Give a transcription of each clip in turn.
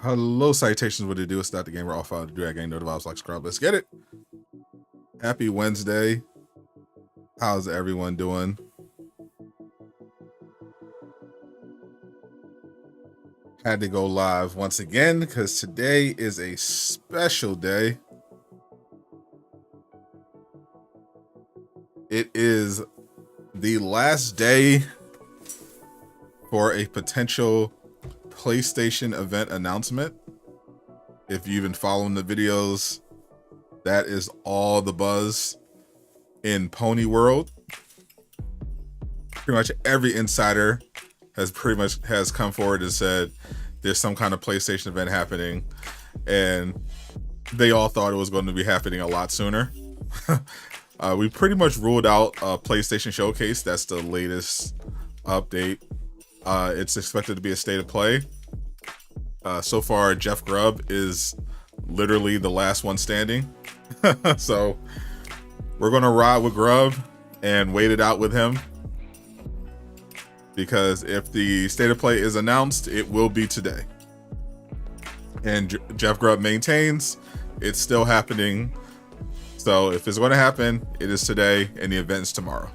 Hello, salutations. What do you do? It's Sadot the Gamer. All follow the Durag Nation. Know the vibes like Scrub. Let's get it. Happy Wednesday. How's everyone doing? Had to go live once again because today is a special day. It is the last day for a potential PlayStation event announcement. If you've been following the videos, that is all the buzz in Pony World. Pretty much every insider has come forward and said there's some kind of PlayStation event happening, and they all thought it was going to be happening a lot sooner. We pretty much ruled out a PlayStation Showcase. That's the latest update. It's expected to be a state of play. So far, Jeff Grubb is literally the last one standing. So we're going to ride with Grubb and wait it out with him. Because if the state of play is announced, it will be today. And Jeff Grubb maintains it's still happening. So if it's going to happen, it is today and the event's tomorrow.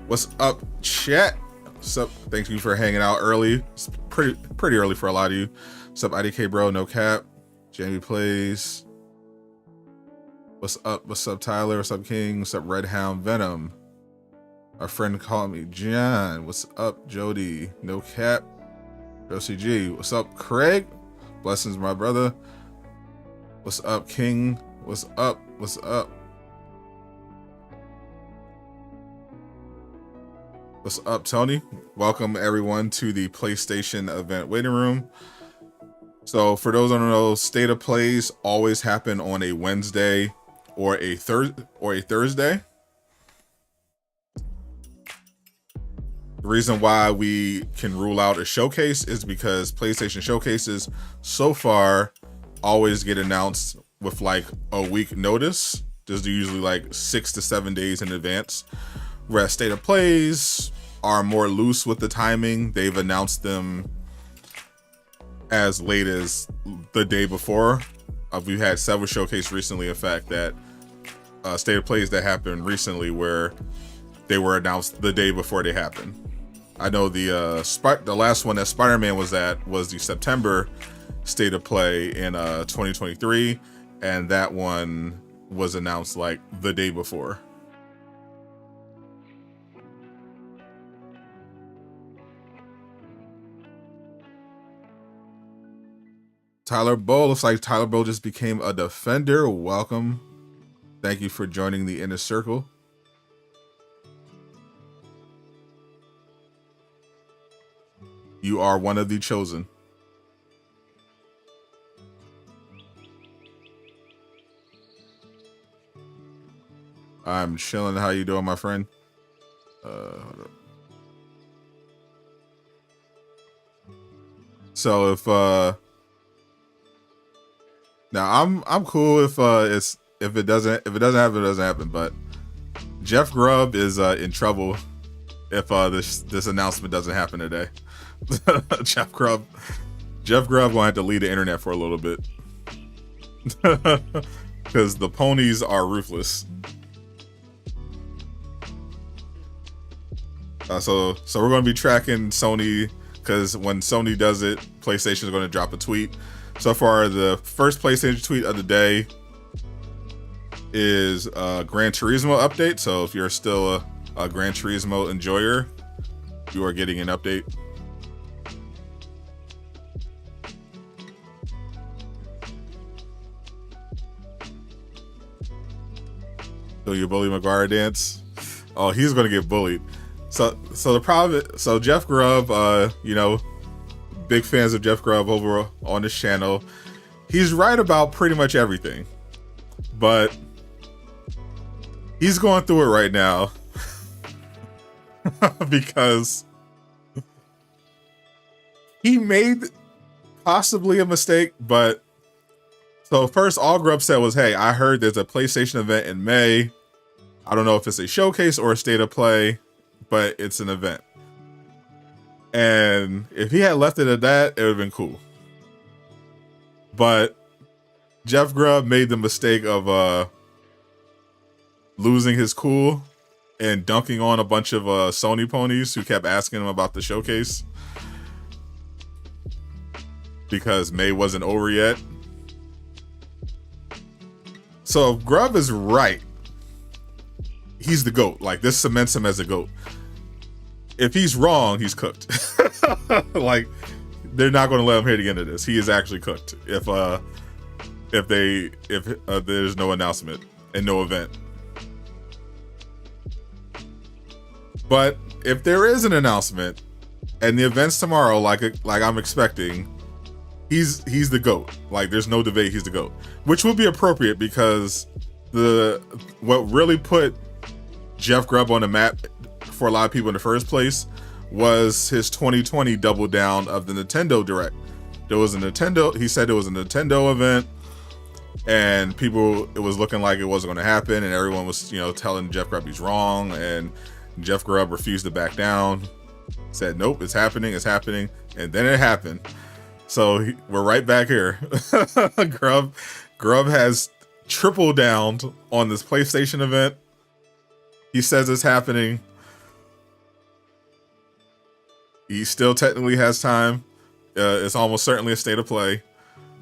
What's up, chat? What's up? Thank you for hanging out early. It's pretty early for a lot of you. What's up, IDK bro? No cap. Jamie plays. What's up? What's up, Tyler? What's up, King? What's up, Red Hound Venom? Our friend called me John. What's up, Jody? No cap. Josie G. What's up, Craig? Blessings, my brother. What's up, King? What's up? What's up? What's up, Tony? Welcome everyone to the PlayStation event waiting room. So for those who don't know, state of plays always happen on a Wednesday or a Thursday. The reason why we can rule out a showcase is because PlayStation showcases so far always get announced with like a week notice. Just usually like 6 to 7 days in advance. Whereas state of plays are more loose with the timing. They've announced them as late as the day before. We've had several showcases recently, in fact, that state of plays that happened recently where they were announced the day before they happened. I know the last one that Spider-Man was at was the September state of play in 2023, and that one was announced like the day before. Tyler Bow, looks like Tyler Bow just became a defender. Welcome. Thank you for joining the inner circle. You are one of the chosen. I'm chilling. How you doing, my friend? Hold up. So if now I'm cool if it doesn't happen, it doesn't happen. But Jeff Grubb is in trouble if this announcement doesn't happen today. Jeff Grubb gonna have to leave the internet for a little bit because the ponies are ruthless. So we're going to be tracking Sony, because when Sony does it, PlayStation is going to drop a tweet. So far, the first PlayStation tweet of the day is a Gran Turismo update. So if you're still a Gran Turismo enjoyer, you are getting an update. So you bully McGuire dance? Oh, he's going to get bullied. So the problem, so Jeff Grubb, you know, big fans of Jeff Grubb over on this channel. He's right about pretty much everything, but he's going through it right now because he made possibly a mistake. But so first, all Grubb said was, "Hey, I heard there's a PlayStation event in May. I don't know if it's a showcase or a state of play, but it's an event." And if he had left it at that, it would have been cool. But Jeff Grubb made the mistake of losing his cool and dunking on a bunch of Sony ponies who kept asking him about the showcase because May wasn't over yet. So if Grubb is right, he's the GOAT. Like, this cements him as a GOAT. If he's wrong, he's cooked. Like, they're not going to let him hit again to this. He is actually cooked if there's no announcement and no event. But if there is an announcement and the event's tomorrow, like I'm expecting, he's the GOAT. Like, there's no debate, he's the GOAT. Which would be appropriate because what really put Jeff Grubb on the map for a lot of people in the first place was his 2020 double down of the Nintendo Direct. There was a Nintendo, he said it was a Nintendo event, and it was looking like it wasn't going to happen, and everyone was, telling Jeff Grubb he's wrong, and Jeff Grubb refused to back down, said, nope, it's happening, and then it happened. So we're right back here. Grubb has tripled down on this PlayStation event. He says it's happening. He still technically has time. It's almost certainly a state of play,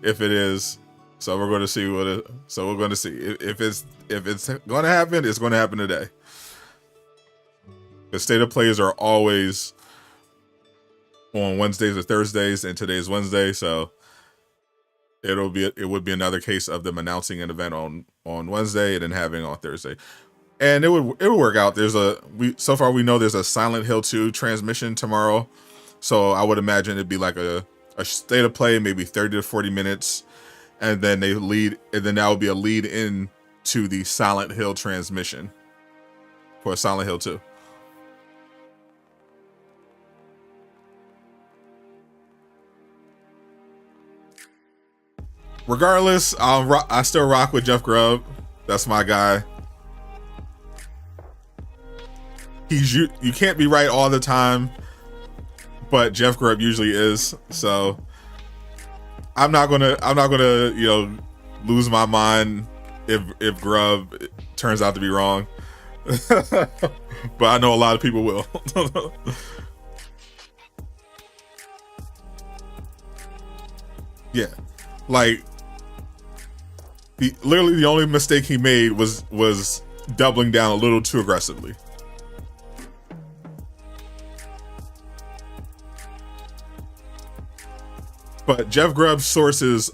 if it is. So we're going to see we're going to see if it's going to happen. It's going to happen today. The state of plays are always on Wednesdays or Thursdays, and today's Wednesday, so it would be another case of them announcing an event on Wednesday and then having on Thursday. And it would work out. So far we know there's a Silent Hill 2 transmission tomorrow. So I would imagine it'd be like a state of play, maybe 30 to 40 minutes. And then that would be a lead in to the Silent Hill transmission for Silent Hill 2. Regardless, I still rock with Jeff Grubb. That's my guy. You can't be right all the time, but Jeff Grubb usually is. So I'm not gonna lose my mind if Grubb turns out to be wrong. But I know a lot of people will. Yeah, like literally the only mistake he made was doubling down a little too aggressively. But Jeff Grubb's sources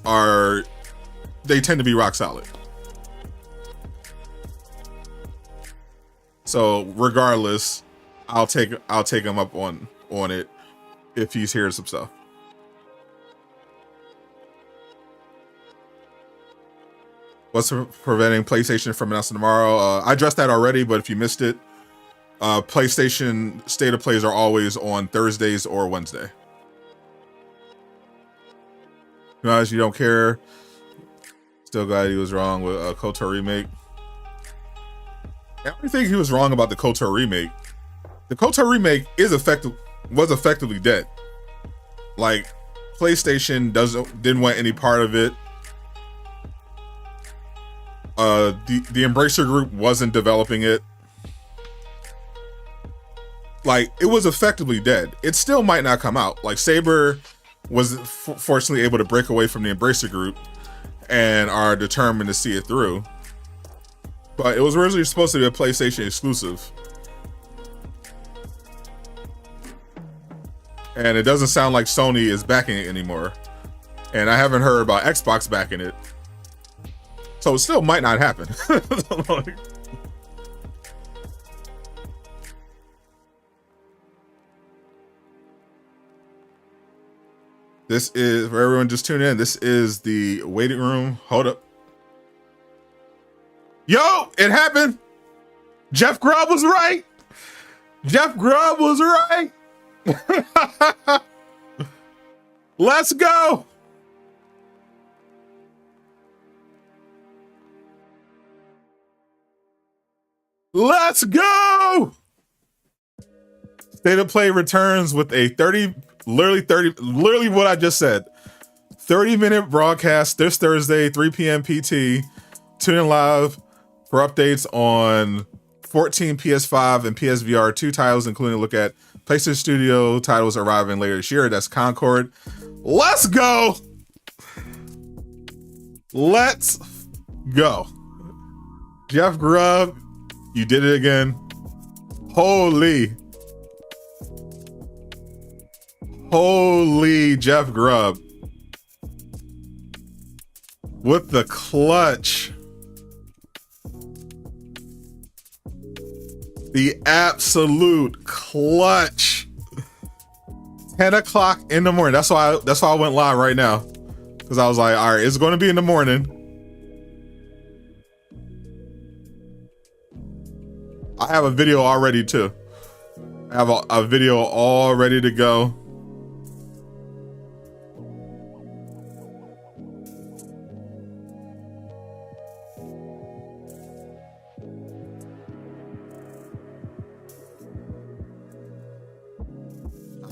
they tend to be rock solid. So regardless, I'll take him up on it if he's hearing some stuff. What's preventing PlayStation from announcing tomorrow? I addressed that already, but if you missed it, PlayStation state of plays are always on Thursdays or Wednesday. Guys, you don't care. Still glad he was wrong with a KOTOR remake. I don't think he was wrong about the KOTOR remake. The KOTOR remake was effectively dead. Like, PlayStation didn't want any part of it. The Embracer Group wasn't developing it. Like, it was effectively dead. It still might not come out. Like, Saber was fortunately able to break away from the Embracer Group and are determined to see it through. But it was originally supposed to be a PlayStation exclusive. And it doesn't sound like Sony is backing it anymore. And I haven't heard about Xbox backing it. So it still might not happen. This is, for everyone just tuned in, this is the waiting room. Hold up. Yo, it happened. Jeff Grubb was right. Jeff Grubb was right. Let's go. Let's go. State of Play returns with a literally what I just said. 30-minute broadcast this Thursday, 3 p.m. PT. Tune in live for updates on 14 PS5 and PSVR 2 titles, including a look at PlayStation Studio titles arriving later this year. That's Concord. Let's go! Let's go. Jeff Grubb, you did it again. Holy Jeff Grubb with the clutch. The absolute clutch. 10 o'clock in the morning. That's why I went live right now. Because I was like, all right, it's going to be in the morning. I have a video all ready too. I have a video all ready to go.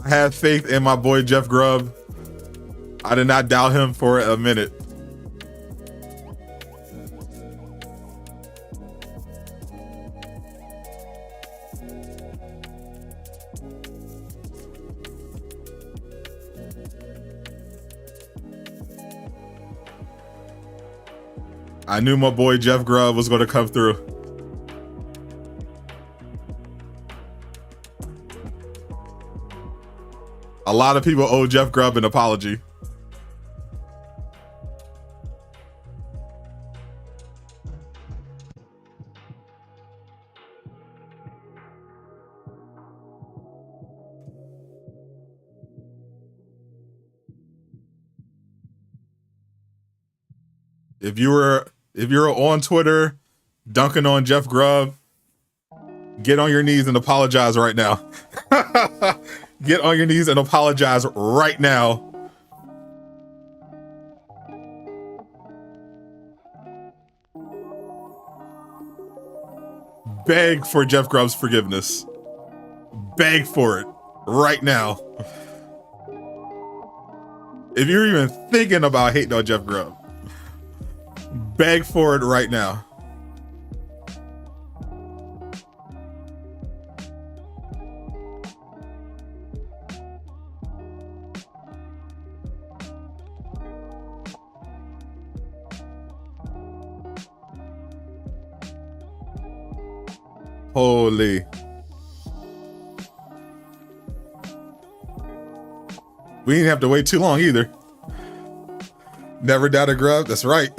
I had faith in my boy Jeff Grubb. I did not doubt him for a minute. I knew my boy Jeff Grubb was going to come through. A lot of people owe Jeff Grubb an apology. If you were on Twitter dunking on Jeff Grubb, get on your knees and apologize right now. Get on your knees and apologize right now. Beg for Jeff Grubb's forgiveness. Beg for it right now. If you're even thinking about hating on Jeff Grubb, beg for it right now. Holy. We didn't have to wait too long either. Never doubted Grubb. That's right.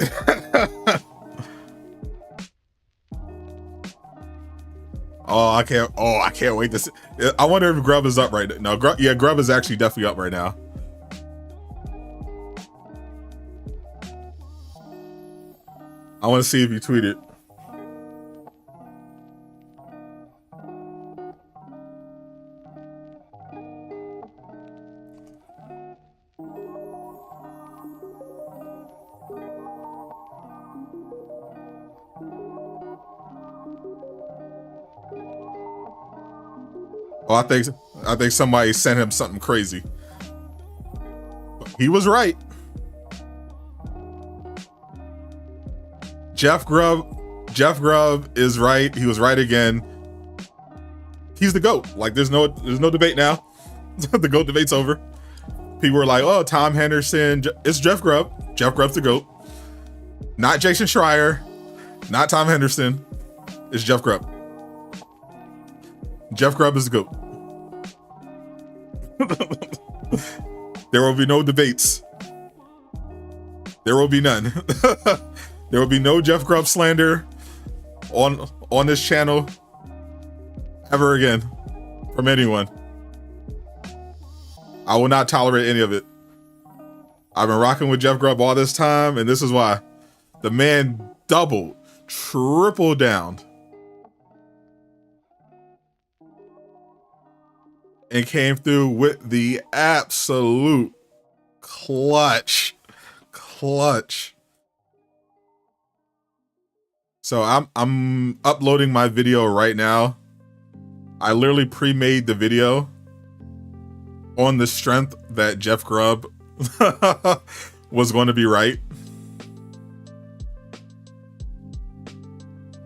I can't wait to see. I wonder if Grubb is up right now. No, yeah, Grubb is actually definitely up right now. I want to see if you tweeted. Oh, I think somebody sent him something crazy. He was right. Jeff Grubb is right. He was right again. He's the GOAT. Like there's no debate now. The GOAT debate's over. People were like, oh, Tom Henderson. It's Jeff Grubb. Jeff Grubb's the GOAT. Not Jason Schreier. Not Tom Henderson. It's Jeff Grubb. Jeff Grubb is the GOAT. There will be no debates. There will be none. There will be no Jeff Grubb slander on this channel ever again from anyone. I will not tolerate any of it. I've been rocking with Jeff Grubb all this time, and this is why. The man doubled, tripled down, and came through with the absolute clutch. So I'm uploading my video right now. I literally pre-made the video on the strength that Jeff Grubb was going to be right.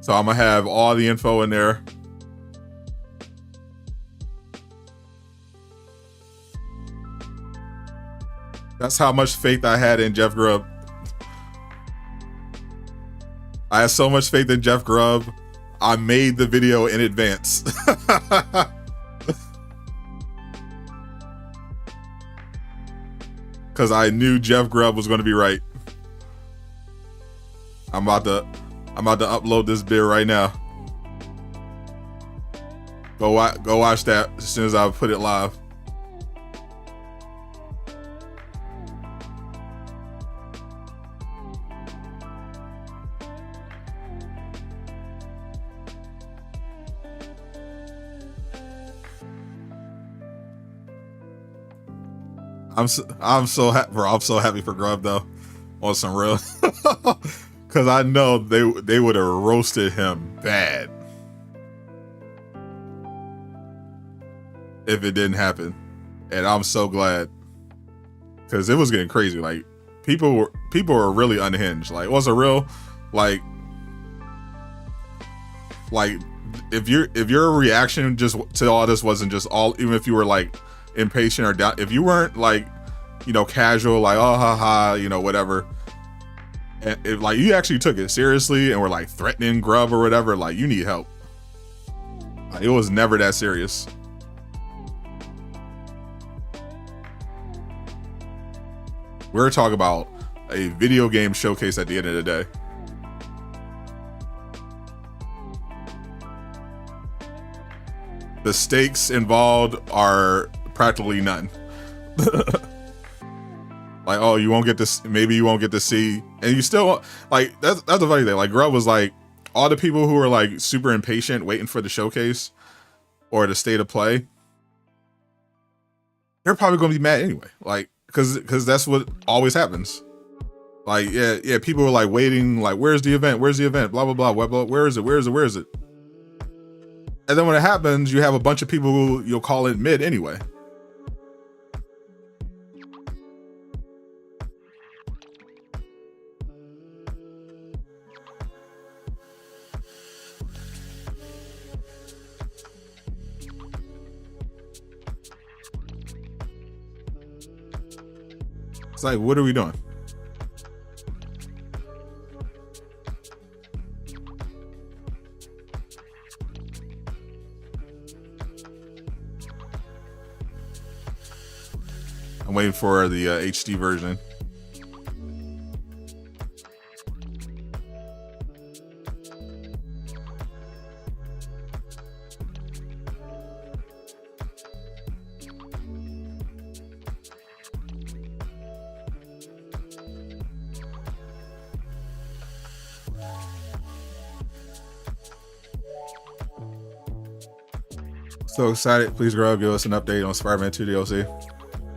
So I'm gonna have all the info in there. That's how much faith I had in Jeff Grubb. I had so much faith in Jeff Grubb, I made the video in advance. Because I knew Jeff Grubb was going to be right. I'm about to upload this bit right now. Go watch that as soon as I put it live. I'm so happy for Grubb though, on some real, because I know they would have roasted him bad if it didn't happen, and I'm so glad, because it was getting crazy. Like people were really unhinged. Like, what's a real like if your reaction just to all this wasn't just all, even if you were like impatient or down, if you weren't like, you know, casual, like, oh ha ha, you know, whatever, and if like you actually took it seriously and were like threatening Grubb or whatever, like, you need help. Like, it was never that serious. We're talking about a video game showcase at the end of the day. The stakes involved are practically none. Like, oh, you won't get this, maybe you won't get to see, and you still, like, that's the funny thing. Like, Grubb was like, all the people who were like super impatient waiting for the showcase or the state of play, they're probably gonna be mad anyway. Like, because that's what always happens. Like, yeah, people were like waiting, like, where's the event, blah blah blah, where is it. And then when it happens, you have a bunch of people who you'll call it mid anyway. It's like, what are we doing? I'm waiting for the HD version. So excited. Please, Grubb, give us an update on Spider-Man 2 DLC.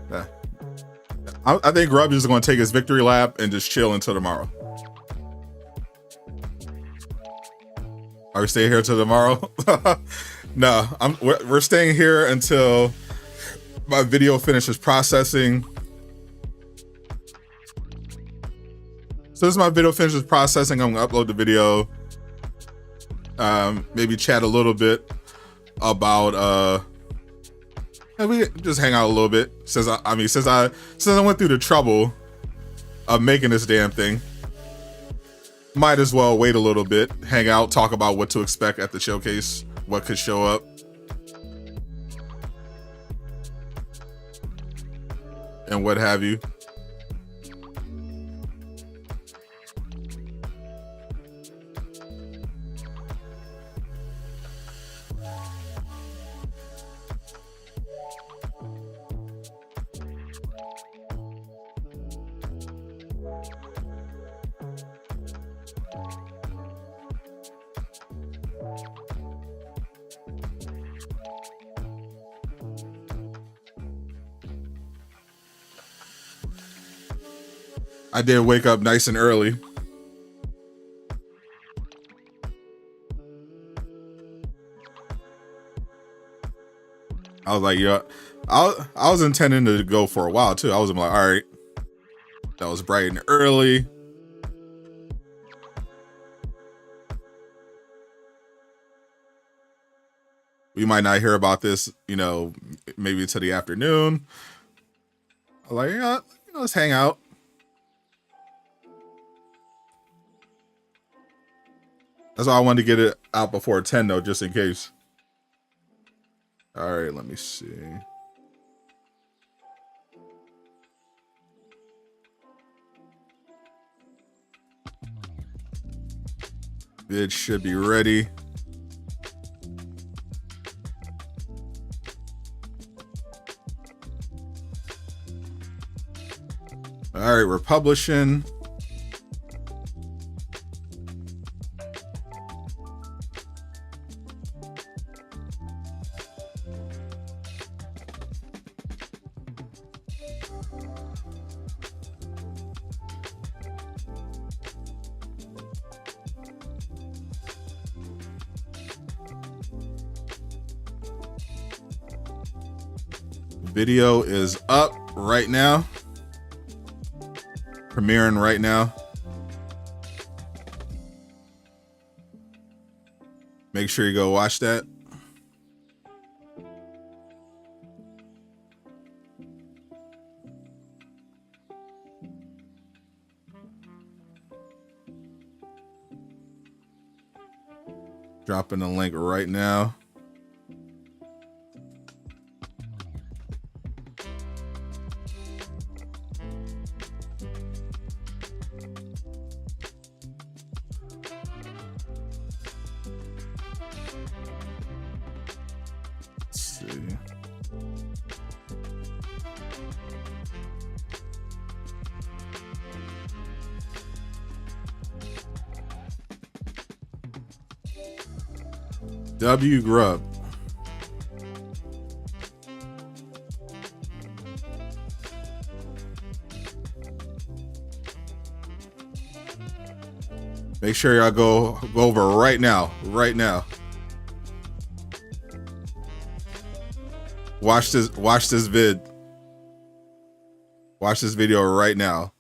Yeah. I think Grubb is going to take his victory lap and just chill until tomorrow. Are we staying here till tomorrow? No, we're staying here until my video finishes processing. So as my video finishes processing, I'm gonna upload the video. Maybe chat a little bit about and we just hang out a little bit. Since I went through the trouble of making this damn thing, might as well wait a little bit, hang out, talk about what to expect at the showcase, what could show up, and what have you. I did wake up nice and early. I was like, yeah, I was intending to go for a while too. I was like, all right, That was bright and early. We might not hear about this, you know, maybe until the afternoon. Like, yeah, you know, let's hang out. That's why I wanted to get it out before 10 though, just in case. All right, let me see. It should be ready. All right, we're publishing. Video is up right now. Premiering right now. Make sure you go watch that. Dropping the link right now. W Grubb. Make sure y'all go over right now. Right now. Watch this vid. Watch this video right now.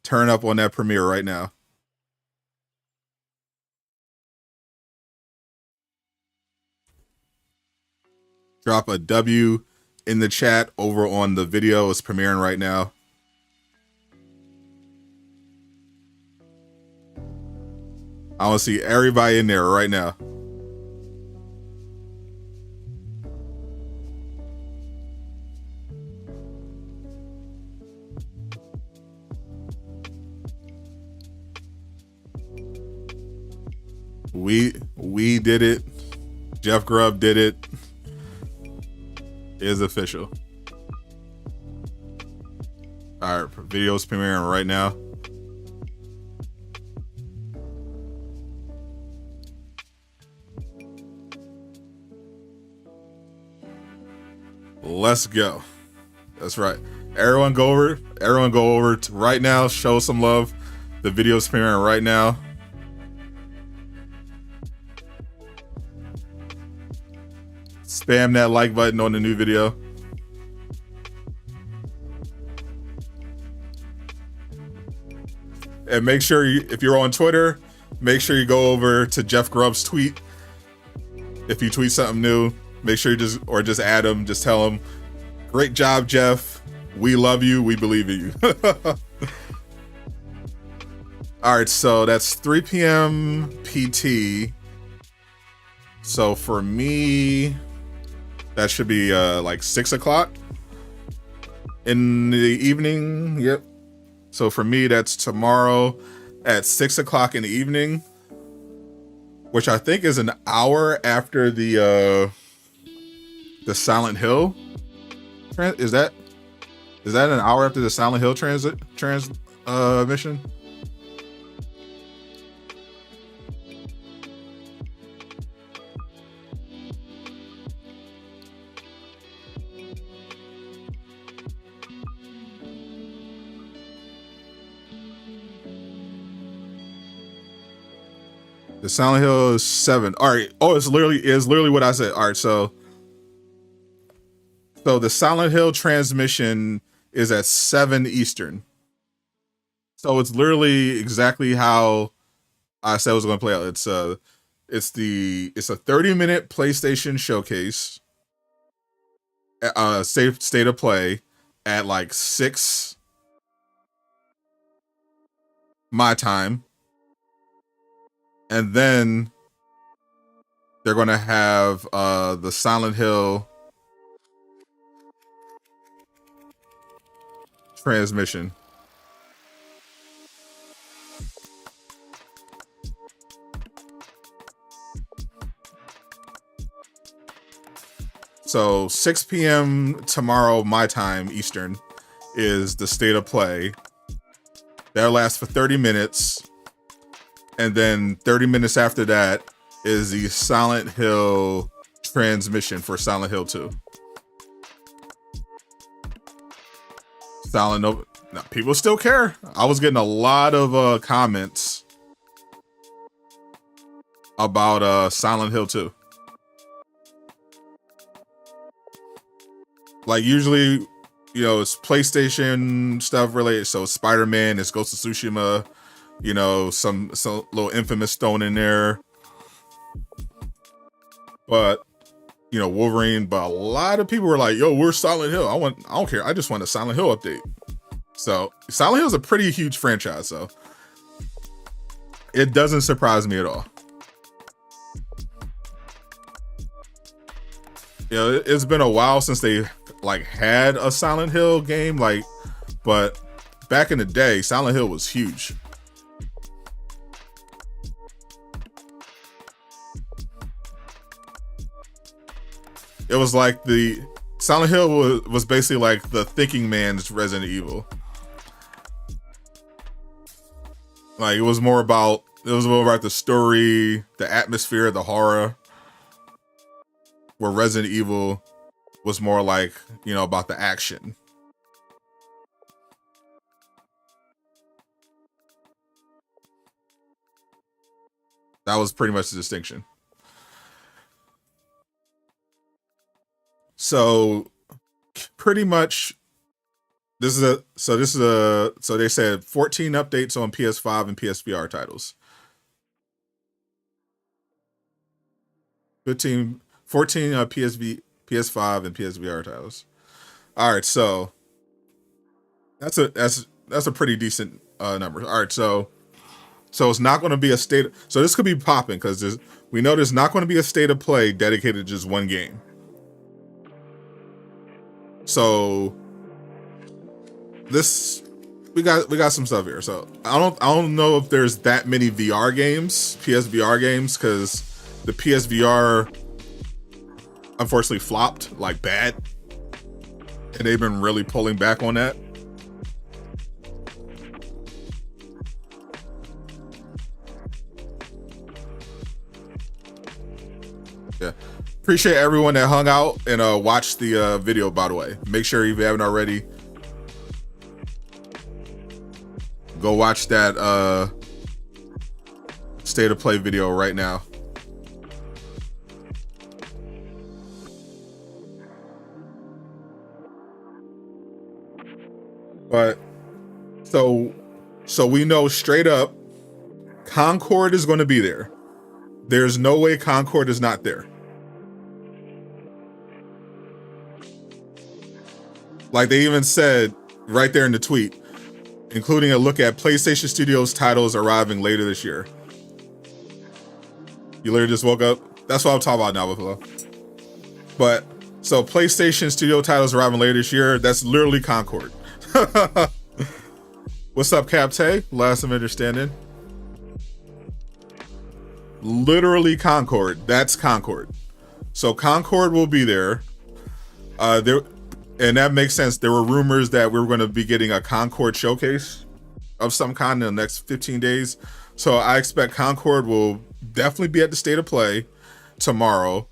Turn up on that premiere right now. Drop a W in the chat over on the video. It's premiering right now. I want to see everybody in there right now. We did it. Jeff Grubb did it. It is official. All right, video's premiering right now. Let's go. That's right. Everyone go over right now. Show some love. The video's premiering right now. Spam that like button on the new video. And make sure if you're on Twitter, make sure you go over to Jeff Grubb's tweet. If you tweet something new, make sure you just add him, just tell him, great job, Jeff. We love you. We believe in you. All right, so that's 3 p.m. PT. So for me, that should be like 6 o'clock in the evening. Yep. So for me, that's tomorrow at 6 o'clock in the evening, which I think is an hour after the Silent Hill. Is that an hour after the Silent Hill mission? The Silent Hill is 7. All right. Oh, it's literally what I said. All right. So the Silent Hill transmission is at 7 Eastern. So it's literally exactly how I said I was going to play out. It's a 30-minute PlayStation showcase, safe state of play at like 6 my time, and then they're going to have the Silent Hill transmission. So 6 p.m. tomorrow, my time, Eastern, is the state of play. That'll last for 30 minutes. And then 30 minutes after that is the Silent Hill transmission for Silent Hill 2. Silent Hill. Now, people still care. I was getting a lot of comments about Silent Hill 2. Like, usually, you know, it's PlayStation stuff related. So Spider-Man, it's Ghost of Tsushima, you know, some little Infamous thrown in there. But, you know, Wolverine. But a lot of people were like, yo, where's Silent Hill? I don't care. I just want a Silent Hill update. So Silent Hill is a pretty huge franchise. So it doesn't surprise me at all. You know, it's been a while since they like had a Silent Hill game, like, but back in the day, Silent Hill was huge. It was like the Silent Hill was basically like the thinking man's Resident Evil. Like, it was more about the story, the atmosphere, the horror. Where Resident Evil was more like, you know, about the action. That was pretty much the distinction. So pretty much so they said 14 updates on PS5 and PSVR titles. 14 PS5 and PSVR titles. All right, so that's a pretty decent number. All right, so it's not going to be a state. So this could be popping because we know there's not going to be a state of play dedicated to just one game. So we got some stuff here. So I don't know if there's that many VR games, PSVR games, because the PSVR unfortunately flopped like bad, and they've been really pulling back on that. Yeah, appreciate everyone that hung out and watched the video. By the way, make sure if you haven't already, go watch that state of play video right now. But so we know straight up Concord is going to be there. There's no way Concord is not there. Like, they even said right there in the tweet, including a look at PlayStation Studios titles arriving later this year. You literally just woke up. That's what I'm talking about now, Buffalo. But so PlayStation Studio titles arriving later this year. That's literally Concord. What's up, Capte? Last I'm understanding. Literally Concord. That's Concord. So Concord will be there. And that makes sense. There were rumors that we were going to be getting a Concord showcase of some kind in the next 15 days. So I expect Concord will definitely be at the State of Play tomorrow.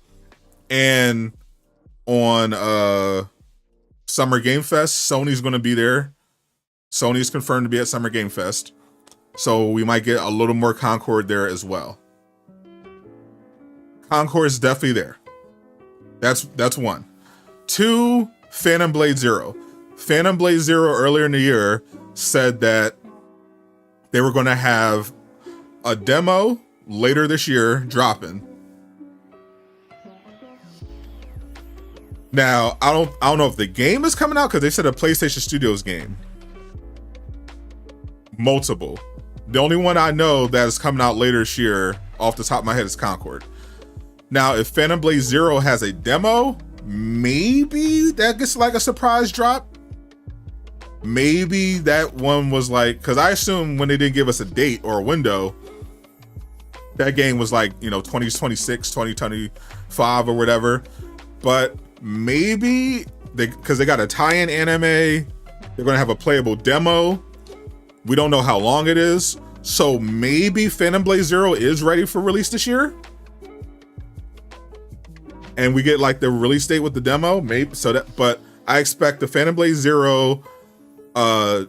And on Summer Game Fest, Sony's going to be there. Sony's confirmed to be at Summer Game Fest. So we might get a little more Concord there as well. Concord is definitely there. That's one. Two, Phantom Blade Zero. Phantom Blade Zero earlier in the year said that they were going to have a demo later this year dropping. Now, I don't know if the game is coming out because they said a PlayStation Studios game. Multiple. The only one I know that is coming out later this year off the top of my head is Concord. Now, if Phantom Blade Zero has a demo, maybe that gets like a surprise drop. Maybe that one was like, because I assume when they didn't give us a date or a window, that game was like, 2026, 2025 or whatever. But maybe because they got a tie-in anime, they're going to have a playable demo. We don't know how long it is. So maybe Phantom Blade Zero is ready for release this year. And we get like the release date with the demo, maybe. But I expect the Phantom Blade Zero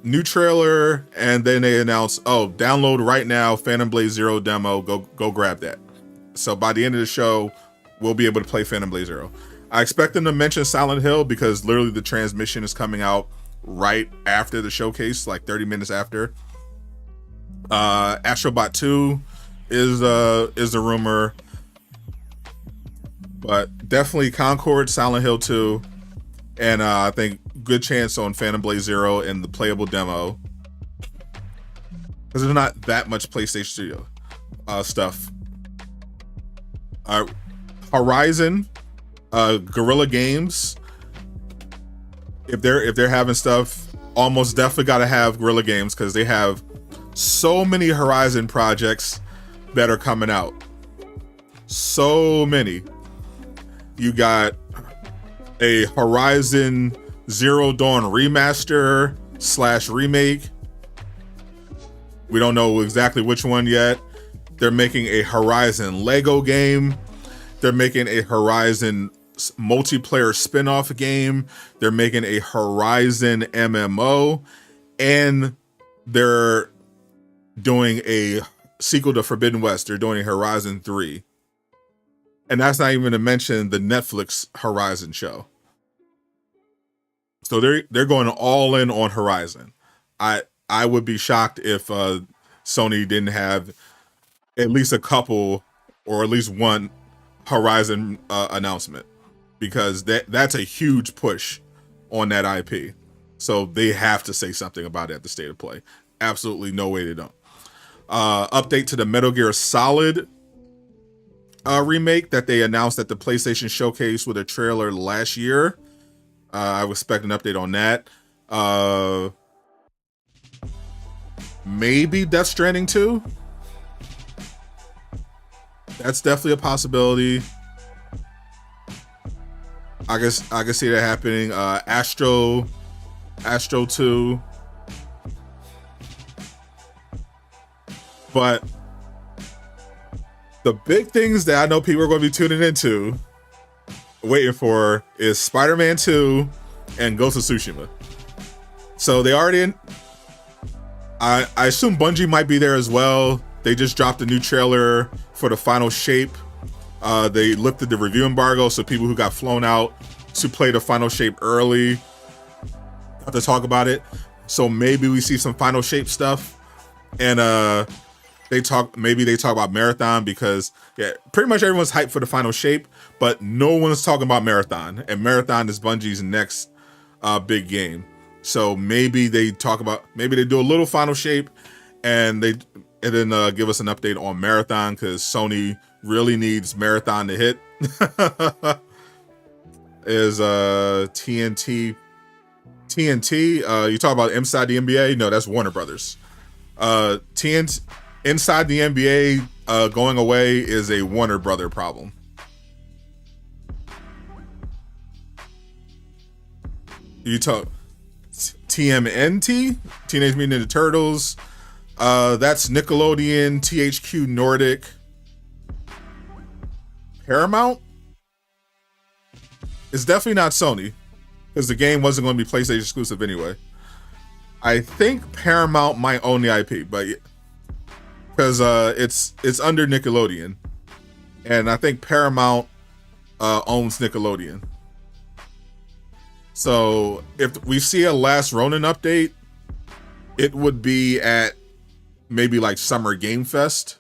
new trailer, and then they announce, download right now Phantom Blade Zero demo. Go grab that. So by the end of the show, we'll be able to play Phantom Blade Zero. I expect them to mention Silent Hill because literally the transmission is coming out right after the showcase, like 30 minutes after. Astro Bot 2 is a rumor. But definitely Concord, Silent Hill 2, and I think good chance on Phantom Blade Zero and the playable demo. Because there's not that much PlayStation Studio stuff. Horizon, Guerrilla Games. If they're having stuff, almost definitely got to have Guerrilla Games because they have so many Horizon projects that are coming out. So many. You got a Horizon Zero Dawn remaster / remake. We don't know exactly which one yet. They're making a Horizon Lego game. They're making a Horizon multiplayer spin-off game. They're making a Horizon MMO. And they're doing a sequel to Forbidden West. They're doing a Horizon 3. And that's not even to mention the Netflix Horizon show. So they're going all in on Horizon. I would be shocked if Sony didn't have at least a couple or at least one Horizon announcement, because that's a huge push on that IP. So they have to say something about it at the State of Play. Absolutely no way they don't. Update to the Metal Gear Solid remake that they announced at the PlayStation Showcase with a trailer last year. I would expect an update on that. Maybe Death Stranding 2. That's definitely a possibility. I can see that happening. Astro 2. But the big things that I know people are going to be tuning into, waiting for, is Spider-Man 2 and Ghost of Tsushima. So they already I assume Bungie might be there as well. They just dropped a new trailer for the final shape. They lifted the review embargo, so people who got flown out to play the final shape early got to talk about it. So maybe we see some final shape stuff. And they talk about Marathon, because pretty much everyone's hyped for the final shape, but no one's talking about Marathon, and Marathon is Bungie's next big game. So maybe they do a little final shape, and then give us an update on Marathon, because Sony really needs Marathon to hit. Is TNT? You talk about Inside the NBA? No, that's Warner Brothers. TNT. Inside the NBA going away is a Warner Brother problem. You talk TMNT, Teenage Mutant Ninja Turtles. That's Nickelodeon, THQ Nordic, Paramount. It's definitely not Sony, because the game wasn't going to be PlayStation exclusive anyway. I think Paramount might own the IP, but because it's under Nickelodeon, and I think Paramount owns Nickelodeon. So if we see a Last Ronin update, it would be at maybe like Summer Game Fest.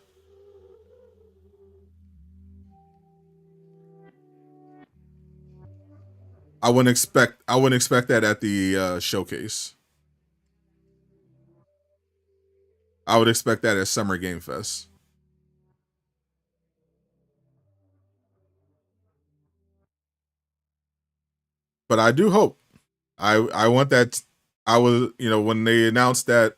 I wouldn't expect that at the showcase. I would expect that at Summer Game Fest. But I do hope. I want that. I was, when they announced that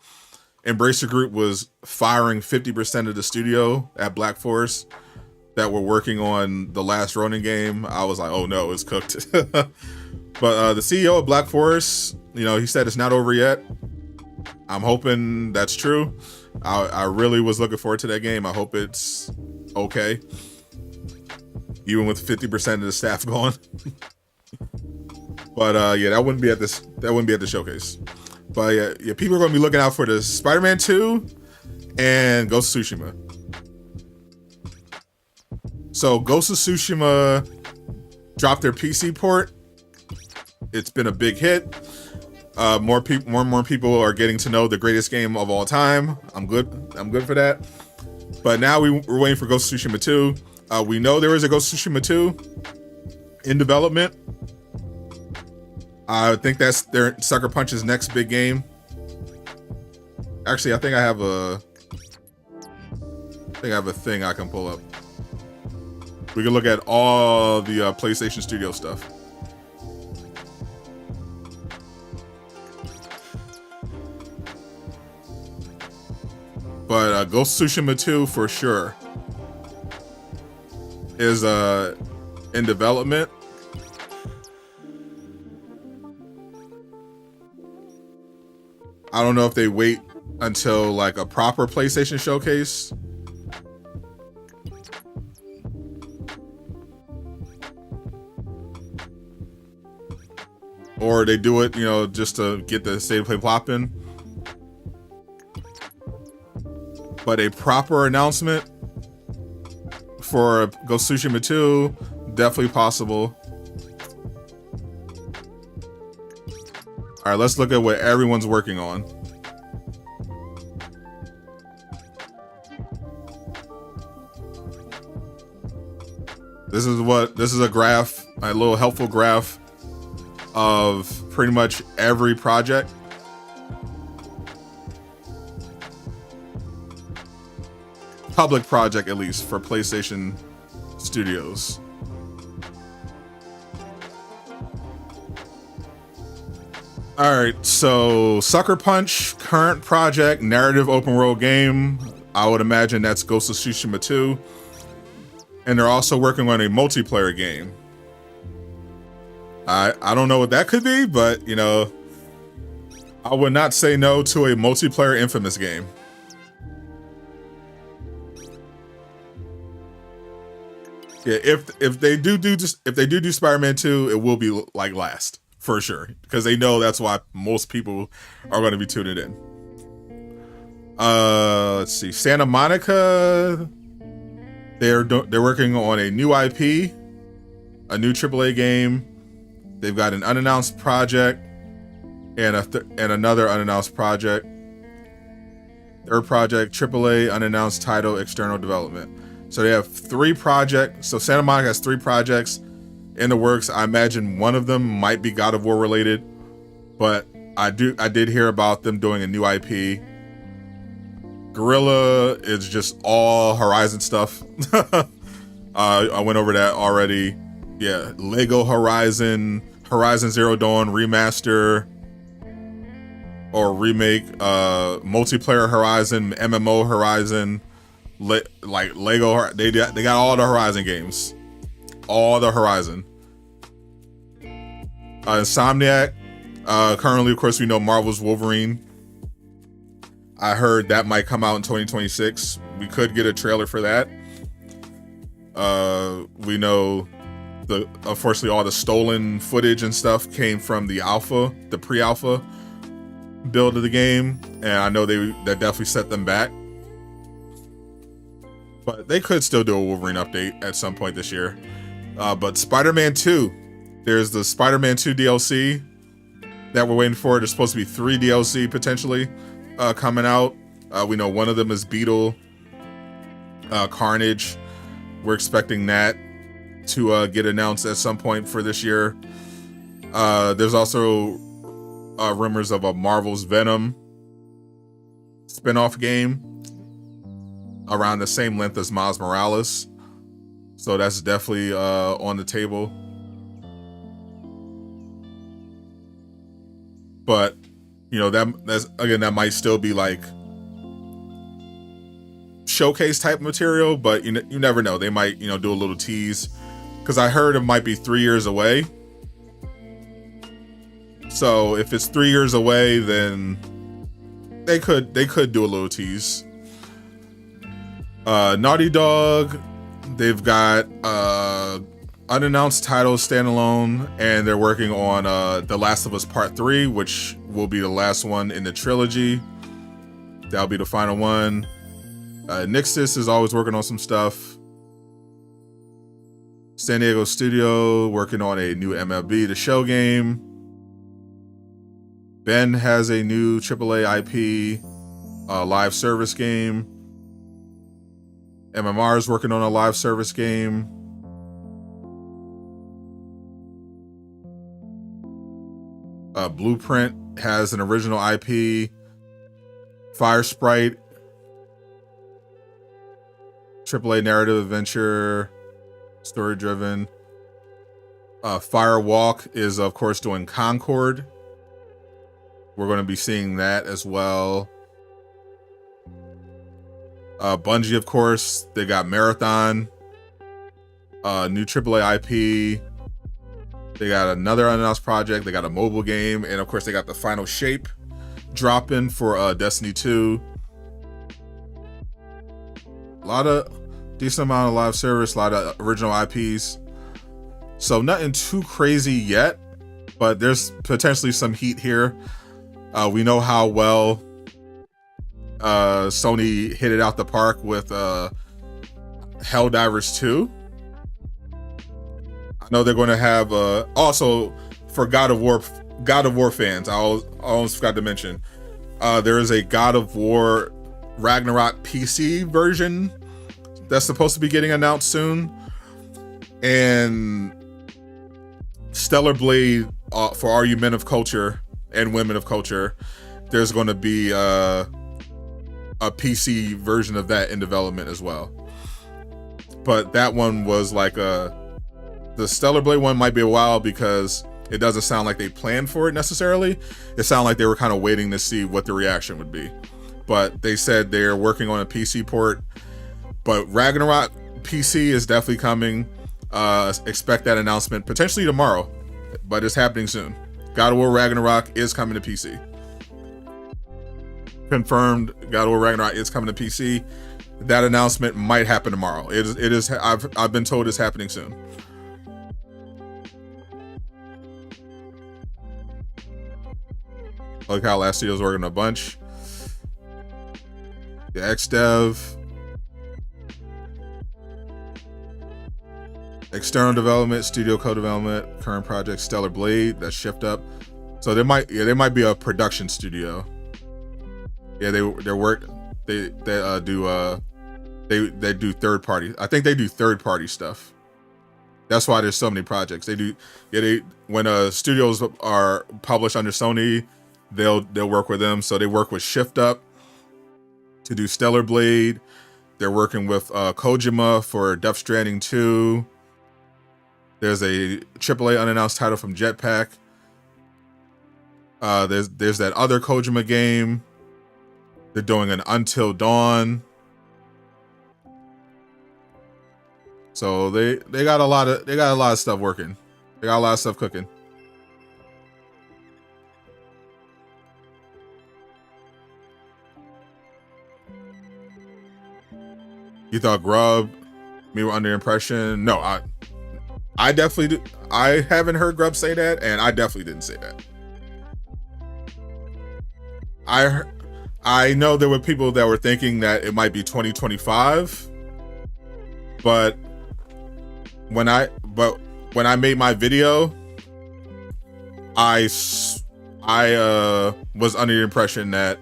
Embracer Group was firing 50% of the studio at Black Forest that were working on the last Ronin game, I was like, oh no, it's cooked. But the CEO of Black Forest, he said it's not over yet. I'm hoping that's true. I really was looking forward to that game. I hope it's okay, even with 50% of the staff gone. But yeah, that wouldn't be at the showcase. But yeah, people are going to be looking out for the Spider-Man 2 and Ghost of Tsushima. So Ghost of Tsushima dropped their PC port. It's been a big hit. More and more people are getting to know the greatest game of all time. I'm good for that. But now we're waiting for Ghost of Tsushima 2. We know there is a Ghost of Tsushima 2 in development. I think that's their Sucker Punch's next big game. Actually, I think I have a thing I can pull up. We can look at all the PlayStation Studio stuff. But Ghost of Tsushima 2 for sure is in development. I don't know if they wait until like a proper PlayStation showcase. Or they do it, just to get the state of play popping. But a proper announcement for Ghost of Tsushima 2, definitely possible. All right, let's look at what everyone's working on. This is a graph, a little helpful graph of pretty much every project. Public project, at least, for PlayStation Studios. Alright, so Sucker Punch, current project, narrative open world game. I would imagine that's Ghost of Tsushima 2. And they're also working on a multiplayer game. I don't know what that could be, but, I would not say no to a multiplayer Infamous game. Yeah, if they do Spider-Man 2, it will be like last for sure, because they know that's why most people are going to be tuning in. Let's see, Santa Monica. They're working on a new IP, a new AAA game. They've got an unannounced project and another unannounced project. Third project, AAA, unannounced title, external development. So they have 3 projects. So Santa Monica has 3 projects in the works. I imagine one of them might be God of War related, but I did hear about them doing a new IP. Guerrilla is just all Horizon stuff. I went over that already. Yeah, Lego Horizon, Horizon Zero Dawn remaster or remake, multiplayer Horizon, MMO Horizon. Like Lego, they got all the Horizon games, all the Horizon. Insomniac, currently, of course, we know Marvel's Wolverine. I heard that might come out in 2026. We could get a trailer for that. We know unfortunately all the stolen footage and stuff came from the alpha, the pre-alpha build of the game, and I know that definitely set them back. But they could still do a Wolverine update at some point this year. But Spider-Man 2, there's the Spider-Man 2 DLC that we're waiting for. There's supposed to be 3 DLC potentially coming out. We know one of them is Beetle Carnage. We're expecting that to get announced at some point for this year. There's also rumors of a Marvel's Venom spin-off game around the same length as Miles Morales. So that's definitely on the table. But, you know, that might still be like showcase type material, but you never know. They might, you know, do a little tease, because I heard it might be 3 years away. So if it's 3 years away, then they could do a little tease. Naughty Dog, they've got unannounced titles standalone, and they're working on The Last of Us Part 3, which will be the last one in the trilogy. That'll be the final one. Nixis is always working on some stuff. San Diego Studio working on a new MLB The Show game. Ben has a new AAA IP live service game. MMR is working on a live service game. Blueprint has an original IP. Fire Sprite, AAA narrative adventure, story driven. Firewalk is of course doing Concord. We're going to be seeing that as well. Bungie, of course, they got Marathon, new AAA IP. They got another unannounced project. They got a mobile game, and of course, they got the final shape dropping for Destiny 2. A lot of decent amount of live service, a lot of original IPs. So nothing too crazy yet, but there's potentially some heat here. We know how well Sony hit it out the park with Helldivers 2. I know they're going to have also for God of War fans. I almost forgot to mention there is a God of War Ragnarok PC version that's supposed to be getting announced soon, and Stellar Blade for all you men of culture and women of culture. There's going to be a PC version of that in development as well. But that one was like the Stellar Blade one might be a while, because it doesn't sound like they planned for it necessarily. It sounded like they were kind of waiting to see what the reaction would be. But they said they're working on a PC port. But Ragnarok PC is definitely coming. Expect that announcement potentially tomorrow, but it's happening soon. God of War Ragnarok is coming to PC. Confirmed, God of War Ragnarok is coming to PC. That announcement might happen tomorrow. It is. I've been told it's happening soon. Like how Last Studio's working a bunch. The XDev. External development, studio co-development, current project Stellar Blade, that's shift up. So there might be a production studio. Yeah, they do third party. I think they do third party stuff. That's why there's so many projects. When studios are published under Sony, they'll work with them. So they work with Shift Up to do Stellar Blade. They're working with Kojima for Death Stranding 2. There's a AAA unannounced title from Jetpack. There's that other Kojima game. They're doing an Until Dawn. So they got a lot of stuff working. They got a lot of stuff cooking. You thought Grubb, me were under impression? No, I definitely do. I haven't heard Grubb say that, and I definitely didn't say that. I know there were people that were thinking that it might be 2025, but when I made my video, I I was under the impression that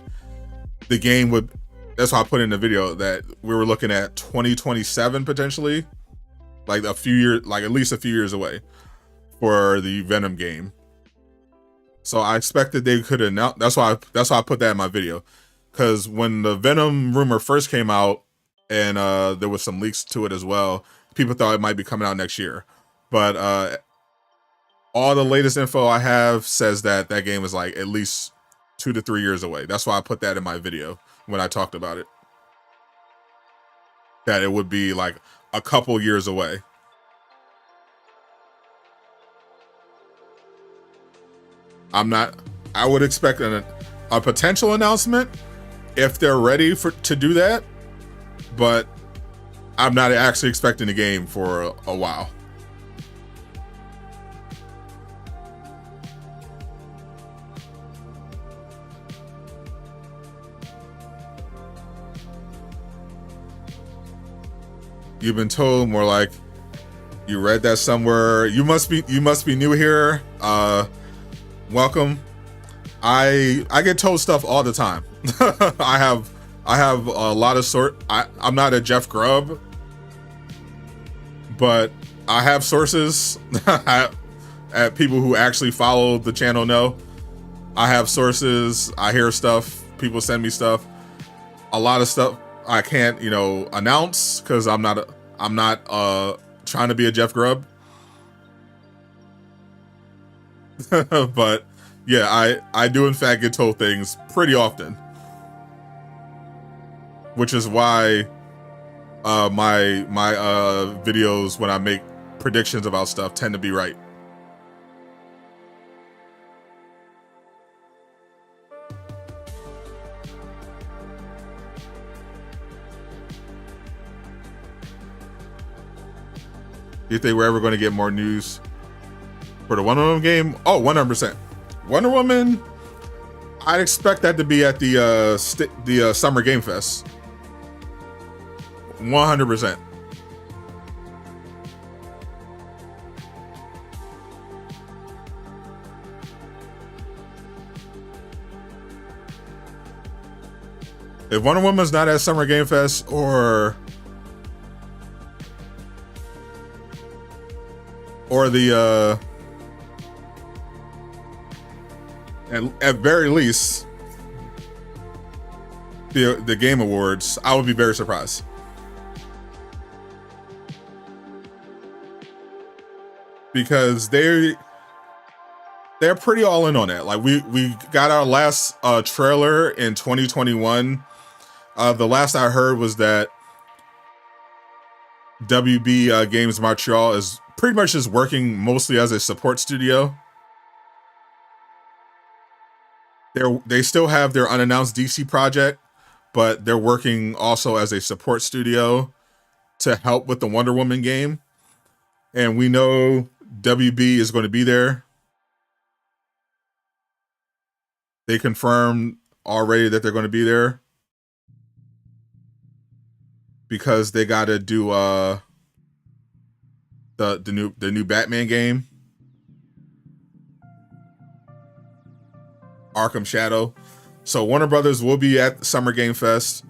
the game would, that's why I put in the video that we were looking at 2027 potentially, like a few years, like at least a few years away for the Venom game. So I expected they could announce. That's why I put that in my video, because when the Venom rumor first came out, and there was some leaks to it as well, people thought it might be coming out next year. But all the latest info I have says that that game is like at least 2 to 3 years away. That's why I put that in my video when I talked about it, that it would be like a couple years away. I would expect a potential announcement if they're ready to do that, but I'm not actually expecting the game for a while. You've been told, more like you read that somewhere. You must be new here. Welcome. I get told stuff all the time. I have a lot of I'm not a Jeff Grubb, but I have sources. At people who actually follow the channel know. I have sources. I hear stuff. People send me stuff. A lot of stuff I can't, announce because I'm not trying to be a Jeff Grubb. But yeah, I do in fact get told things pretty often, which is why my videos when I make predictions about stuff tend to be right. Do you think we're ever going to get more news for the Wonder Woman game? Oh, 100%. Wonder Woman, I'd expect that to be at the Summer Game Fest. 100%. If Wonder Woman's not at Summer Game Fest or the at very least the Game Awards, I would be very surprised. Because they're pretty all in on that. Like we got our last trailer in 2021. The last I heard was that WB Games Montreal is pretty much just working mostly as a support studio. They still have their unannounced DC project, but they're working also as a support studio to help with the Wonder Woman game. And we know WB is going to be there. They confirmed already that they're going to be there because they got to do the new Batman game, Arkham Shadow. So Warner Brothers will be at Summer Game Fest.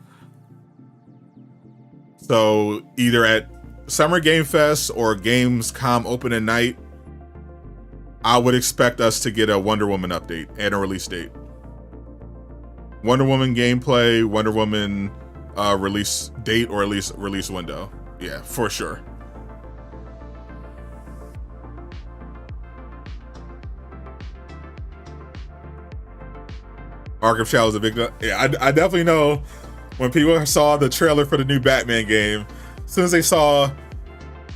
So either at Summer Game Fest or Gamescom opening night, I would expect us to get a Wonder Woman update and a release date. Wonder Woman gameplay, Wonder Woman release date, or at least release window. Yeah, for sure. Arkham Shadow is a big... Yeah, I definitely know when people saw the trailer for the new Batman game, as soon as they saw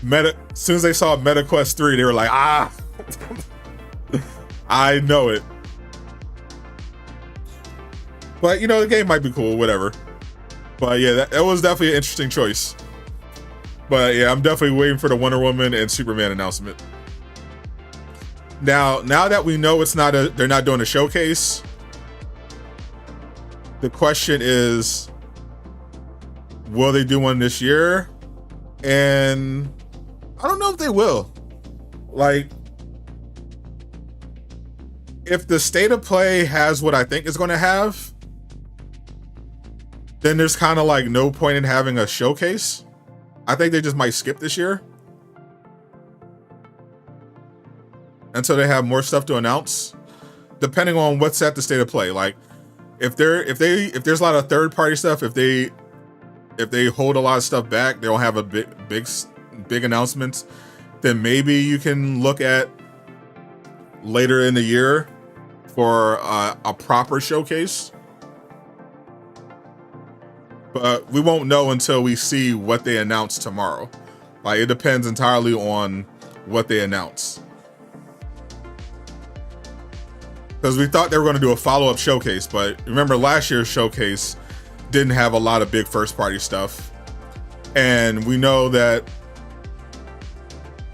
MetaQuest 3, they were like, I know it. But, the game might be cool, whatever. But yeah, that was definitely an interesting choice. But yeah, I'm definitely waiting for the Wonder Woman and Superman announcement. Now that we know they're not doing a showcase, the question is, will they do one this year? And I don't know if they will. Like, if the state of play has what I think it's going to have, then there's kind of like no point in having a showcase. I think they just might skip this year until they have more stuff to announce, depending on what's at the state of play. Like if there's a lot of third party stuff, if they hold a lot of stuff back, they don't have a big announcements, then maybe you can look at later in the year for a proper showcase. But we won't know until we see what they announce tomorrow. Like, it depends entirely on what they announce. Because we thought they were going to do a follow-up showcase, but remember last year's showcase didn't have a lot of big first-party stuff. And we know that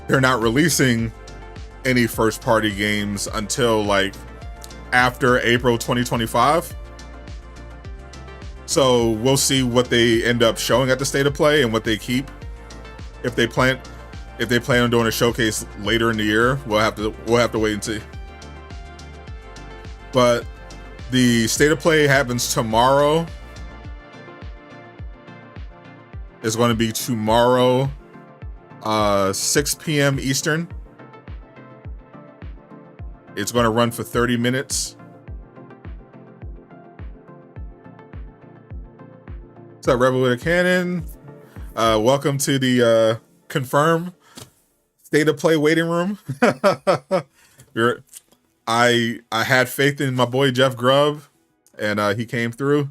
they're not releasing any first-party games until like after April 2025. So we'll see what they end up showing at the state of play and what they keep. If they plan on doing a showcase later in the year, we'll have to wait and see. But the state of play happens tomorrow. It's going to be tomorrow, 6 p.m. Eastern. It's going to run for 30 minutes. What's up, Rebel with a Cannon? Welcome to the confirm state of play waiting room. I had faith in my boy Jeff Grubb, and he came through.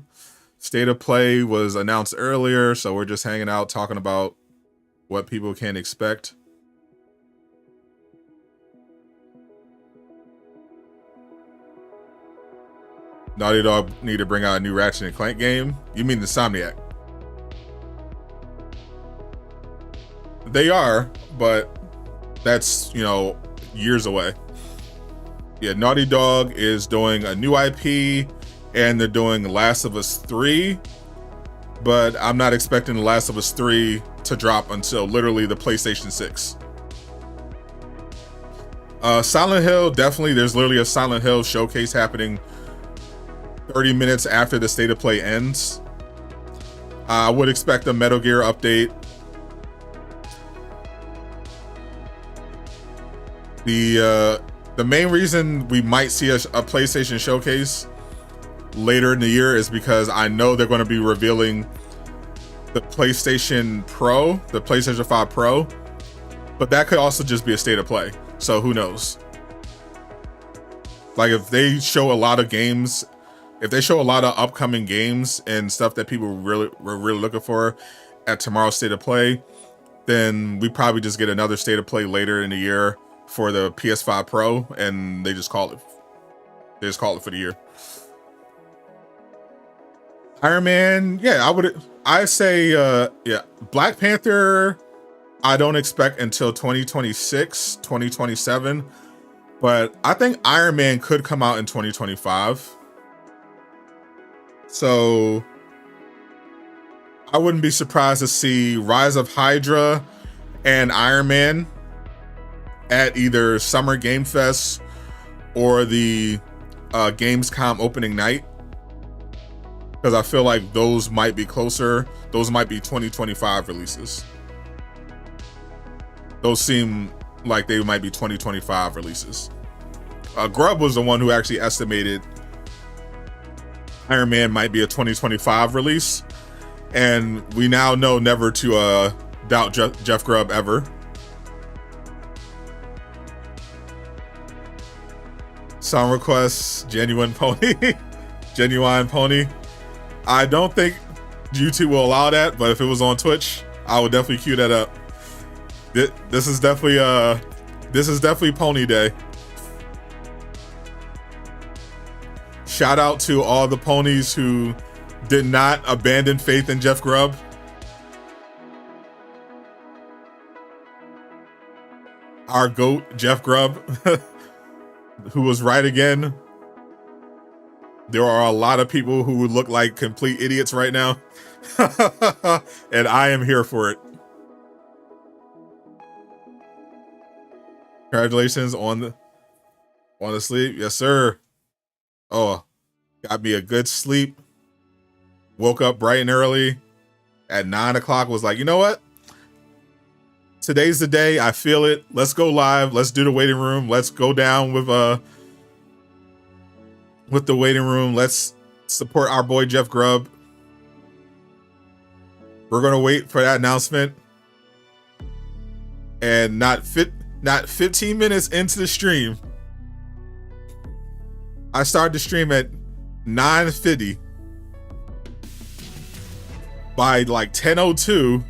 State of play was announced earlier, so we're just hanging out talking about what people can expect. Naughty Dog need to bring out a new Ratchet and Clank game. You mean Insomniac? They are, but that's, years away. Yeah, Naughty Dog is doing a new IP, and they're doing Last of Us 3, but I'm not expecting The Last of Us 3 to drop until literally the PlayStation 6. Silent Hill, definitely, there's literally a Silent Hill showcase happening 30 minutes after the state of play ends. I would expect a Metal Gear update. The main reason we might see a PlayStation showcase later in the year is because I know they're going to be revealing the PlayStation Pro, the PlayStation 5 Pro, but that could also just be a state of play. So who knows? Like, if they show a lot of games, if they show a lot of upcoming games and stuff that people were really looking for at tomorrow's state of play, then we probably just get another state of play later in the year for the PS5 Pro, and they just call it for the year. Iron Man, yeah, I say Black Panther, I don't expect until 2026, 2027, but I think Iron Man could come out in 2025. So I wouldn't be surprised to see Rise of Hydra and Iron Man at either Summer Game Fest or the Gamescom opening night, because I feel like those might be closer. Those might be 2025 releases. Those seem like they might be 2025 releases. Grubb was the one who actually estimated Iron Man might be a 2025 release, and we now know never to doubt Jeff Grubb ever. Song requests, Genuine Pony. Genuine Pony. I don't think YouTube will allow that, but if it was on Twitch, I would definitely cue that up. This is definitely Pony Day. Shout out to all the ponies who did not abandon faith in Jeff Grubb. Our GOAT, Jeff Grubb, who was right again. There are a lot of people who would look like complete idiots right now. And I am here for it. Congratulations on Want to sleep? Yes, sir. Oh, got me a good sleep. Woke up bright and early at 9 o'clock. Was like, you know what? Today's the day. I feel it. Let's go live. Let's do the waiting room. Let's go down with the waiting room. Let's support our boy Jeff Grubb. We're gonna wait for that announcement. And not 15 minutes into the stream, I started the stream at 9:50. By like 10:02,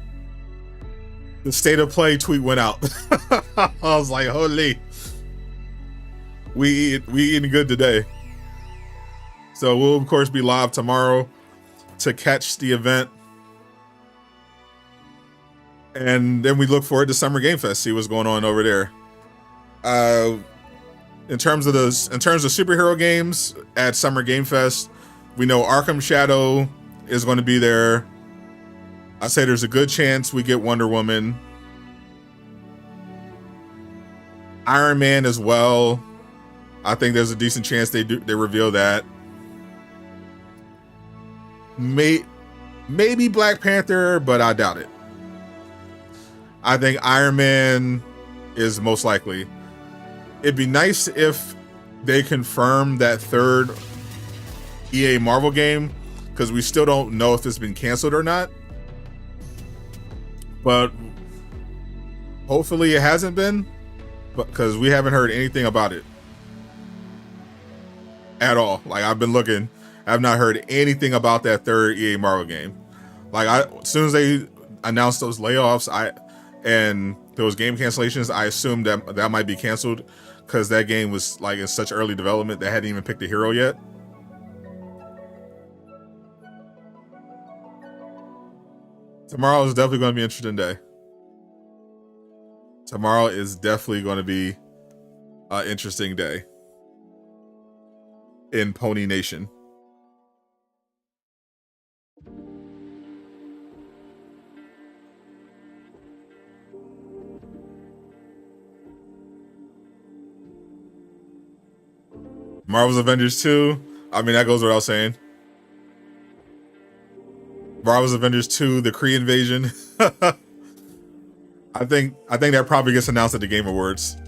the state of play tweet went out. I was like, holy, we eating good today. So we'll of course be live tomorrow to catch the event. And then we look forward to Summer Game Fest, see what's going on over there. In terms of superhero games at Summer Game Fest, we know Arkham Shadow is going to be there. I say there's a good chance we get Wonder Woman. Iron Man as well. I think there's a decent chance they reveal that. Maybe Black Panther, but I doubt it. I think Iron Man is most likely. It'd be nice if they confirm that third EA Marvel game, because we still don't know if it's been canceled or not. But hopefully it hasn't been, because we haven't heard anything about it at all. Like, I've been looking, I've not heard anything about that third EA Marvel game. Like, as soon as they announced those layoffs, and those game cancellations, I assumed that might be canceled, because that game was like in such early development they hadn't even picked a hero yet. Tomorrow is definitely going to be an interesting day. Tomorrow is definitely going to be an interesting day in Pony Nation. Marvel's Avengers 2. I mean, that goes without saying. Marvel's Avengers 2, the Kree invasion. I think that probably gets announced at the Game Awards.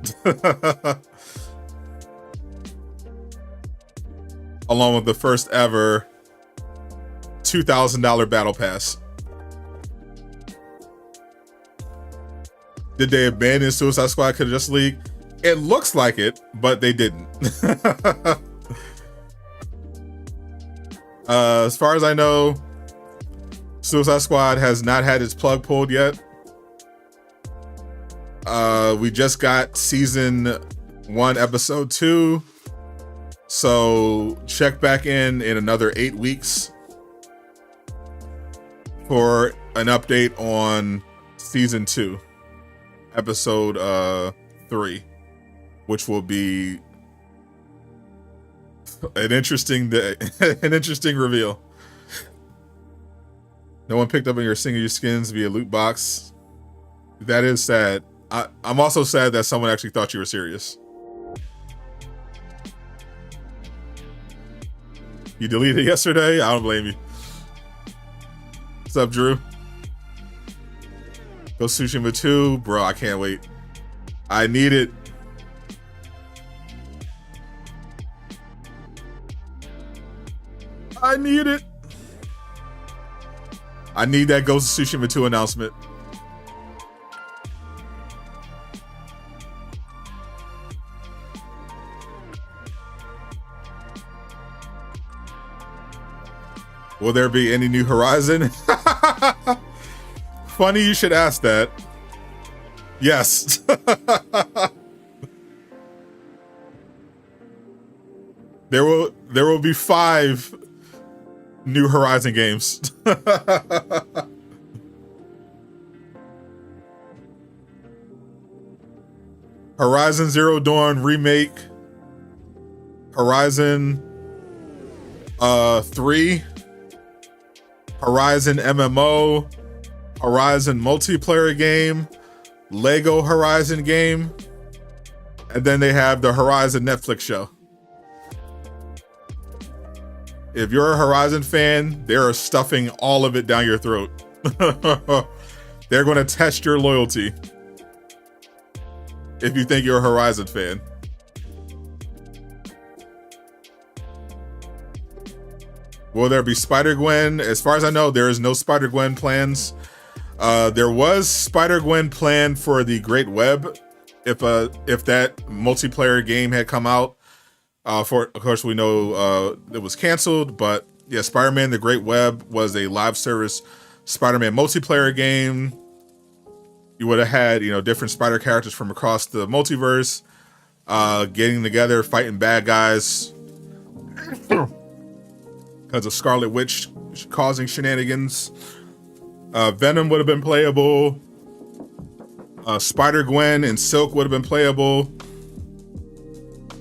Along with the first ever $2,000 battle pass. Did they abandon Suicide Squad to Justice League? It looks like it, but they didn't. As far as I know, Suicide Squad has not had its plug pulled yet. We just got season 1, episode 2. So check back in another 8 weeks for an update on season 2, episode 3. Which will be an interesting day, an interesting reveal. No one picked up on your single use skins via loot box. That is sad. I'm also sad that someone actually thought you were serious. You deleted it yesterday? I don't blame you. What's up, Drew? Go Tsushima 2. Bro, I can't wait. I need it. I need it. I need that Ghost of Tsushima 2 announcement. Will there be any new Horizon? Funny you should ask that. Yes. There will be 5 new Horizon games. Horizon Zero Dawn remake, Horizon 3, Horizon MMO, Horizon multiplayer game, Lego Horizon game, And then they have the Horizon Netflix show. If you're a Horizon fan, they're stuffing all of it down your throat. They're going to test your loyalty if you think you're a Horizon fan. Will there be Spider-Gwen? As far as I know, there is no Spider-Gwen plans. There was Spider-Gwen planned for the Great Web if that multiplayer game had come out. Of course, we know it was canceled, but yeah, Spider-Man: The Great Web was a live service Spider-Man multiplayer game. You would have had, different Spider characters from across the multiverse, getting together, fighting bad guys because of Scarlet Witch causing shenanigans. Venom would have been playable. Spider-Gwen and Silk would have been playable.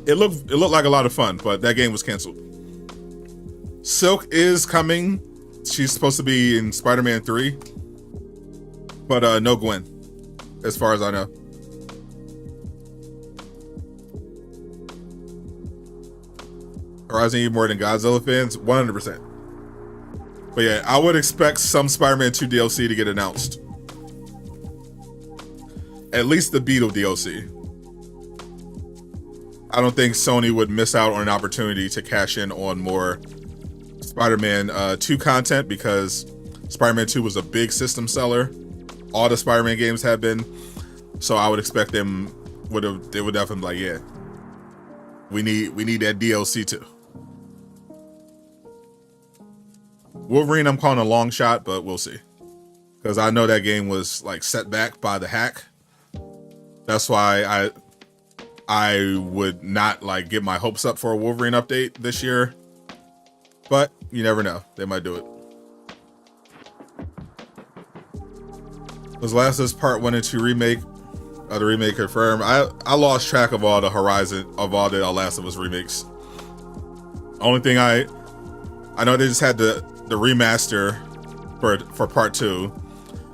It looked like a lot of fun, but that game was canceled. Silk is coming. She's supposed to be in Spider-Man 3, but no Gwen, as far as I know. Horizon even more than Godzilla fans, 100%. But yeah, I would expect some Spider-Man 2 DLC to get announced. At least the Beetle DLC. I don't think Sony would miss out on an opportunity to cash in on more Spider-Man 2 content, because Spider-Man 2 was a big system seller. All the Spider-Man games have been. So I would expect they would definitely be like, yeah, we need that DLC too. Wolverine, I'm calling a long shot, but we'll see. Because I know that game was like set back by the hack. That's why I would not like get my hopes up for a Wolverine update this year. But you never know. They might do it. Was Last of Us Part 1 and 2 remake? The remake confirmed. I lost track of all the Last of Us remakes. Only thing I know, they just had the remaster for Part 2.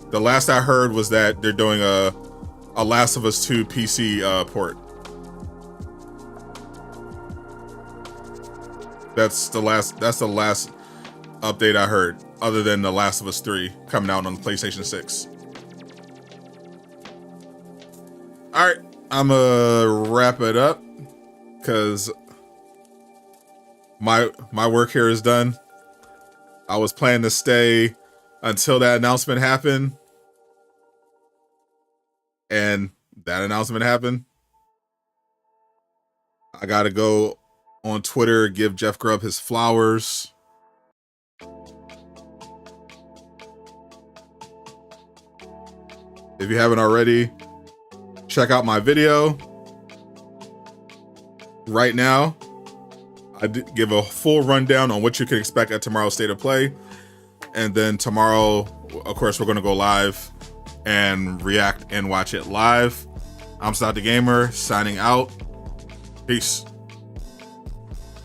The last I heard was that they're doing a Last of Us 2 PC port. That's the last update I heard, other than The Last of Us 3 coming out on PlayStation 6. All right, I'm gonna wrap it up because my work here is done. I was planning to stay until that announcement happened, and that announcement happened. I gotta go on Twitter, give Jeff Grubb his flowers. If you haven't already, check out my video. Right now, I did give a full rundown on what you can expect at tomorrow's State of Play. And then tomorrow, of course, we're going to go live and react and watch it live. I'm Sadot the Gamer, signing out. Peace.